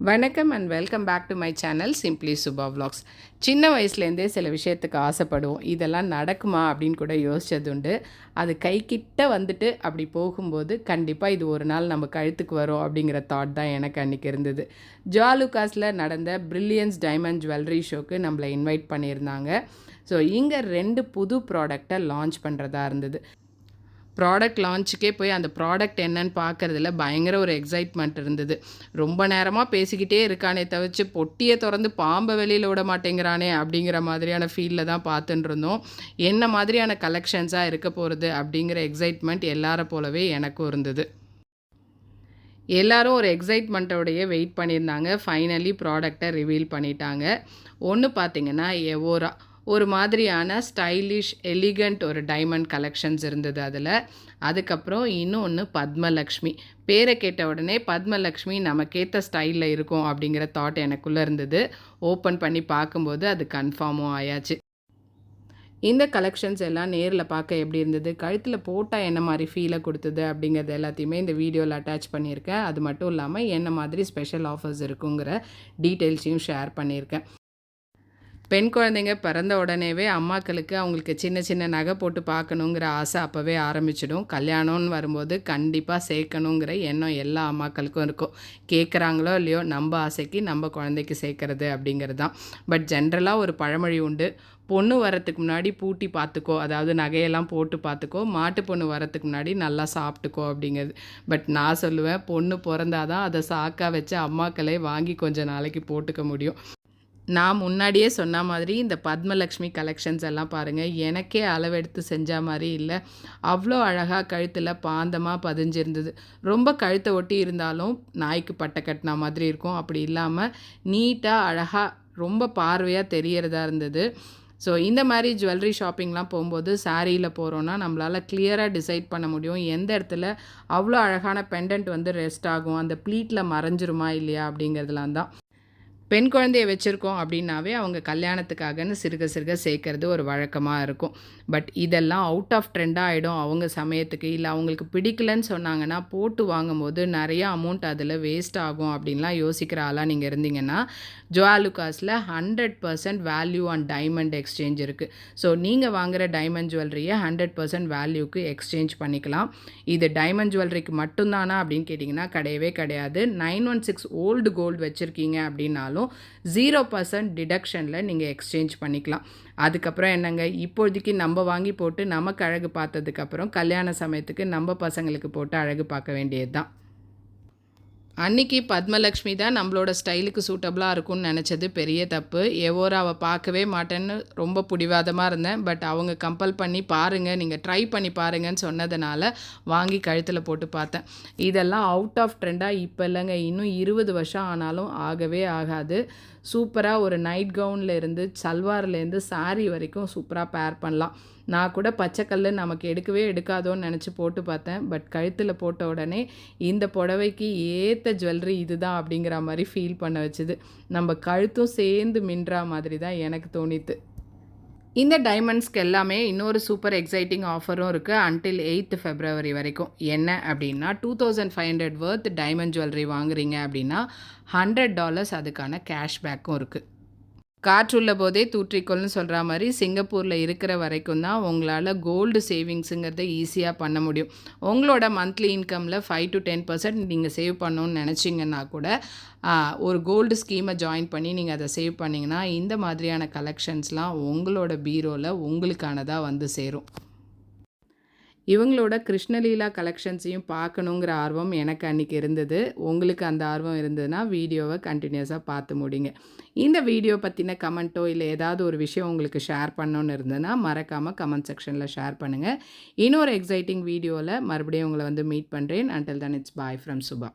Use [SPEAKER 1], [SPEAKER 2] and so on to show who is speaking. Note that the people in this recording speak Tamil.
[SPEAKER 1] வணக்கம் and welcome back to my channel simply Shubha vlogs. சின்ன வயசுலேருந்தே சில விஷயத்துக்கு ஆசைப்படுவோம். இதெல்லாம் நடக்குமா அப்படின்னு கூட யோசிச்சதுண்டு. அது கைக்கிட்ட வந்துட்டு அப்படி போகும்போது கண்டிப்பாக இது ஒரு நாள் நம்ம கழுத்துக்கு வரும் அப்படிங்கிற தாட் தான் எனக்கு அன்றைக்கி இருந்தது. ஜாலுகாஸில் நடந்த பிரில்லியன்ஸ் டைமண்ட் ஜுவல்லரி ஷோக்கு நம்மளை இன்வைட் பண்ணியிருந்தாங்க. ஸோ இங்கே 2 புது ப்ராடக்டை லான்ச் பண்ணுறதா இருந்தது. ப்ராடக்ட் லான்ச்சுக்கே போய் அந்த ப்ராடக்ட் என்னன்னு பார்க்குறதுல பயங்கர ஒரு எக்ஸைட்மெண்ட் இருந்தது. ரொம்ப நேரமாக பேசிக்கிட்டே இருக்கானே தவிர்த்து பொட்டியை திறந்து பாம்பை வெளியில் விட மாட்டேங்கிறானே அப்படிங்கிற மாதிரியான ஃபீலில் தான் பார்த்துட்டு இருந்தோம். என்ன மாதிரியான கலெக்ஷன்ஸாக இருக்க போகிறது அப்படிங்கிற எக்ஸைட்மெண்ட் எல்லாரை போலவே எனக்கும் இருந்தது. எல்லாரும் ஒரு எக்ஸைட்மெண்ட்டோடையே வெயிட் பண்ணியிருந்தாங்க. ஃபைனலி ப்ராடக்டை ரிவீல் பண்ணிட்டாங்க. ஒன்று பார்த்திங்கன்னா எவோரா ஒரு மாதிரியான ஸ்டைலிஷ் எலிகண்ட் ஒரு டைமண்ட் கலெக்ஷன்ஸ் இருந்தது அதில். அதுக்கப்புறம் இன்னொன்று பத்மலக்ஷ்மி. பேரை கேட்ட உடனே பத்மலக்ஷ்மி நமக்கேற்ற ஸ்டைலில் இருக்கும் அப்படிங்கிற தாட் எனக்குள்ளே இருந்தது. ஓப்பன் பண்ணி பார்க்கும்போது அது கன்ஃபார்மும் ஆயாச்சு. இந்த கலெக்ஷன்ஸ் எல்லாம் நேரில் பார்க்க எப்படி இருந்தது, கழுத்தில் போட்டால் என்ன மாதிரி ஃபீலை கொடுத்தது அப்படிங்கிறது எல்லாத்தையுமே இந்த வீடியோவில் அட்டாச் பண்ணியிருக்கேன். அது மட்டும் இல்லாமல் என்ன மாதிரி ஸ்பெஷல் ஆஃபர்ஸ் இருக்குங்கிற டீட்டெயில்ஸையும் ஷேர் பண்ணியிருக்கேன். பெண் குழந்தைங்க பிறந்த உடனேவே அம்மாக்களுக்கு அவங்களுக்கு சின்ன சின்ன நகை போட்டு பார்க்கணுங்கிற ஆசை அப்போவே ஆரம்பிச்சிடும். கல்யாணம்னு வரும்போது கண்டிப்பாக சேர்க்கணுங்கிற எண்ணம் எல்லா அம்மாக்களுக்கும் இருக்கும். கேட்குறாங்களோ இல்லையோ நம்ம ஆசைக்கு நம்ம குழந்தைக்கு சேர்க்கறது அப்படிங்கிறது தான். பட் ஜென்ரலாக ஒரு பழமொழி உண்டு, பொண்ணு வரத்துக்கு முன்னாடி பூட்டி பார்த்துக்கோ, அதாவது நகையெல்லாம் போட்டு பார்த்துக்கோ, மாட்டு பொண்ணு வரத்துக்கு முன்னாடி நல்லா சாப்பிட்டுக்கோ அப்படிங்கிறது. பட் நான் சொல்லுவேன், பொண்ணு பிறந்தாதான் அதை சாக்கா வச்சு அம்மாக்களே வாங்கி கொஞ்சம் நாளைக்கு போட்டுக்க முடியும். நான் முன்னாடியே சொன்ன மாதிரி இந்த பத்மலக்ஷ்மி கலெக்ஷன்ஸ் எல்லாம் பாருங்கள், எனக்கே அளவெடுத்து செஞ்ச மாதிரி இல்லை. அவ்வளோ அழகாக கழுத்தில் பாந்தமாக பதிஞ்சிருந்தது. ரொம்ப கழுத்தை ஒட்டி இருந்தாலும் நாய்க்கு பட்டை கட்டின மாதிரி இருக்கும். அப்படி இல்லாமல் நீட்டாக அழகாக ரொம்ப பார்வையாக தெரியறதா இருந்தது. ஸோ இந்த மாதிரி ஜுவல்லரி ஷாப்பிங்லாம் போகும்போது சாரியில் போகிறோன்னா நம்மளால் கிளியராக டிசைட் பண்ண முடியும் எந்த இடத்துல அவ்வளோ அழகான பெண்டன்ட் வந்து ரெஸ்ட் ஆகும், அந்த ப்ளீட்டில் மறைஞ்சிருமா இல்லையா அப்படிங்கிறதுலாம் தான். பெண் குழந்தைய வச்சுருக்கோம் அப்படின்னாவே அவங்க கல்யாணத்துக்காகன்னு சிறுக சிறுக சேர்க்கறது ஒரு வழக்கமாக இருக்கும். பட் இதெல்லாம் அவுட் ஆஃப் ட்ரெண்டாக ஆகிடும் அவங்க சமயத்துக்கு. இல்லை அவங்களுக்கு பிடிக்கலன்னு சொன்னாங்கன்னா போட்டு வாங்கும்போது நிறையா அமௌண்ட் அதில் வேஸ்ட் ஆகும் அப்படின்லாம் யோசிக்கிற ஆளாக நீங்கள் இருந்தீங்கன்னா ஜுவாலுகாஸில் 100% வேல்யூ ஆன் டைமண்ட் எக்ஸ்சேஞ்ச் இருக்குது. ஸோ நீங்கள் வாங்குகிற டைமண்ட் ஜுவல்லரியை 100% வேல்யூக்கு எக்ஸ்சேஞ்ச் பண்ணிக்கலாம். இது டைமண்ட் ஜுவல்லரிக்கு மட்டும்தானா அப்படின்னு கேட்டிங்கன்னா கிடையவே கிடையாது. 916 ஓல்டு கோல்டு வச்சுருக்கீங்க அப்படின்னாலும் 0% டிடக்ஷனில் நீங்கள் எக்ஸ்சேஞ்ச் பண்ணிக்கலாம். அதுக்கப்புறம் என்னங்க, இப்போதைக்கு நம்ம வாங்கி போட்டு நமக்கு அழகு பார்த்ததுக்கப்புறம் கல்யாண சமயத்துக்கு நம்ம பசங்களுக்கு போட்டு அழகு பார்க்க வேண்டியது தான். அன்றைக்கி பத்மலக்ஷ்மி தான் நம்மளோட ஸ்டைலுக்கு சூட்டபுளாக இருக்கும்னு நினச்சது பெரிய தப்பு. எவோராவை பார்க்கவே மாட்டேன்னு ரொம்ப பிடிவாதமாக இருந்தேன். பட் அவங்க கம்பல் பண்ணி பாருங்கள், நீங்கள் ட்ரை பண்ணி பாருங்கன்னு சொன்னதுனால வாங்கி கழுத்தில் போட்டு பார்த்தேன். இதெல்லாம் அவுட் ஆஃப் ட்ரெண்டாக இப்போ இல்லைங்க, இன்னும் 20 வருஷம் ஆனாலும் ஆகவே ஆகாது. சூப்பராக ஒரு நைட் கவுனில் இருந்து சல்வார்லேருந்து சாரீ வரைக்கும் சூப்பராக பேர் பண்ணலாம். நான் கூட பச்சைக்கல் நமக்கு எடுக்கவே எடுக்காதோன்னு நினச்சி போட்டு பார்த்தேன். பட் கழுத்தில் போட்ட உடனே இந்த புடவைக்கு ஏற்ற ஜுவல்லரி இதுதான் அப்படிங்கிற மாதிரி ஃபீல் பண்ண வச்சுது. நம்ம கழுத்தும் சேர்ந்து மின்றா மாதிரி தான் எனக்கு தோணித்து. இந்த டைமண்ட்ஸ்க்கு எல்லாமே இன்னொரு சூப்பர் எக்ஸைட்டிங் ஆஃபரும் இருக்குது அன்டில் 8th February வரைக்கும். என்ன அப்படின்னா 2500 வர்த் டைமண்ட் ஜுவல்லரி வாங்குறீங்க அப்படின்னா $100 அதுக்கான கேஷ்பேக்கும் இருக்குது. காற்றுள்ள போதே தூற்றிக்கொள்னு சொல்கிற மாதிரி சிங்கப்பூரில் இருக்கிற வரைக்கும் தான் உங்களால் கோல்டு சேவிங்ஸுங்கிறத ஈஸியாக பண்ண முடியும். உங்களோட மந்த்லி இன்கமில் 5 to 10% நீங்கள் சேவ் பண்ணணுன்னு நினச்சிங்கன்னா கூட ஒரு கோல்டு ஸ்கீமை ஜாயின் பண்ணி நீங்கள் அதை சேவ் பண்ணிங்கன்னா இந்த மாதிரியான கலெக்ஷன்ஸ்லாம் உங்களோட பீரோவில் உங்களுக்கானதாக வந்து சேரும். இவங்களோட கிருஷ்ணலீலா கலெக்ஷன்ஸையும் பார்க்கணுங்கிற ஆர்வம் எனக்கு அன்றைக்கி இருந்தது. உங்களுக்கு அந்த ஆர்வம் இருந்ததுன்னா வீடியோவை கண்டினியூஸாக பார்த்து முடிங்க. இந்த வீடியோ பற்றின கமெண்ட்டோ இல்லை ஏதாவது ஒரு விஷயம் உங்களுக்கு ஷேர் பண்ணணுன்னு இருந்ததுன்னா மறக்காமல் கமெண்ட் செக்ஷனில் ஷேர் பண்ணுங்கள். இன்னொரு எக்ஸைட்டிங் வீடியோவில் மறுபடியும் உங்களை வந்து மீட் பண்ணுறேன். Until then it's bye from Subha.